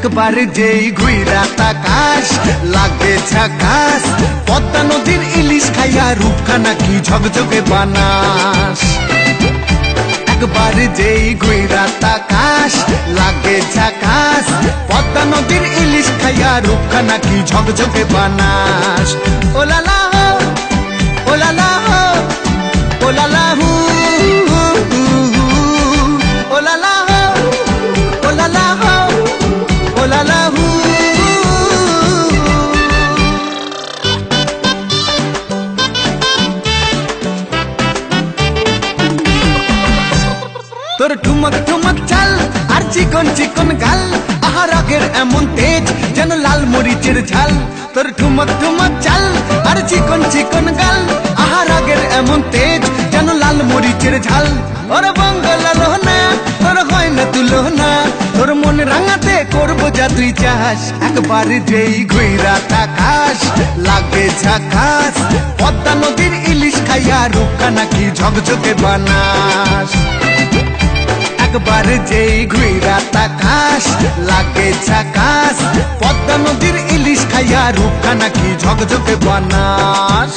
একবার যেই ঘুইরা তাকাস লাগে ঝাকাস, পদ্মা নদীর ইলিশ খাইয়া রূপখানা কি ঝকঝকে বানাস। একবার যেই ঘুইরা তাকাস লাগে ঝাকাস, পদ্মা নদীর ইলিশ খাইয়া রূপখানা কি ঝকঝকে বানাস। ওলালা হো ওলালা হো ওলালা হু ওলালা হো ওলালা হো ওলালা হু। তোর ঠুমক ঠুমক চাল আর চিকন চিকন গাল, আহার আগের এমন তেজ যেন লাল মরিচের ঝাল। তোর ঠুমক ঠুমক চাল আর চিকন চিকন গাল, আহার আগের এমন তেজ যেন লাল মরিচের ঝাল। ওর বঙ্গলা লোহনা তোর হয় না তুলনা, তোর মন রাঙাতে করবো যা তুই চাস। একবার যেই ঘুইরা তাকাস লাগে ঝাকাস, পদ্মা নদীর ইলিশ খাইয়া রূপখানা কি ঝকঝকে বানাস। একবার যেই ঘুইরা তাকাস লাগে ঝাকাস, পদ্মা নদীর ইলিশ খাইয়া রূপখানা কি ঝকঝকে বানাস।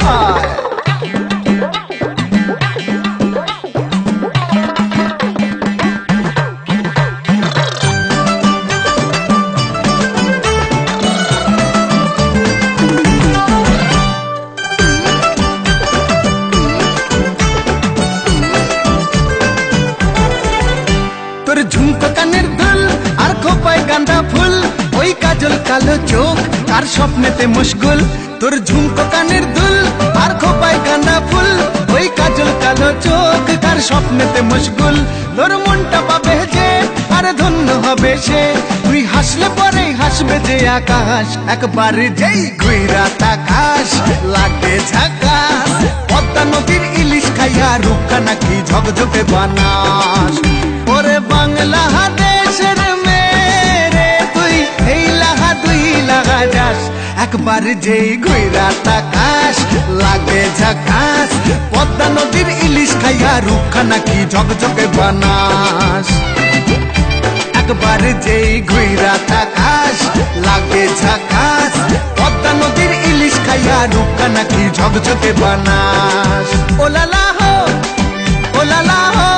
তোর ঝুমকো কানের দুল আর খোপায় গাঁদা ফুল, ওই কাজল কালো চোখ আর স্বপ্নেতে মুশকুল। তোর ঝুমকো কানের দুল আর খোপায় গাঁদা ফুল, ওই কাজল কালো চোখ আর স্বপ্নেতে মুশকুল। তোর মনটা পাবে যে আর ধন্য হবে সে, তুই হাসলে পরেই হাসবে যে আকাশ। একবার যেই ঘুইরা তাকাস লাগে ঝাকাস, পদ্মা নদীর ইলিশ খাইয়া রূপখানা কি ঝকঝকে বানাস। ওরে বাংলা দেশের মেরে তুই এই লাগা দুই লাগা যাস। একবার যেই ঘুইরা তাকাস লাগে ঝাকাস, পদ্মা নদীর ইলিশ খাইয়া রূপখানা কি ঝকঝকে বানাস। একবার যেই ঘুইরা তাকাস লাগে ঝাকাস, পদ্মা নদীর ইলিশ খাইয়া রূপখানা কি ঝকঝকে বানাস। ওলালা হো ওলালা হো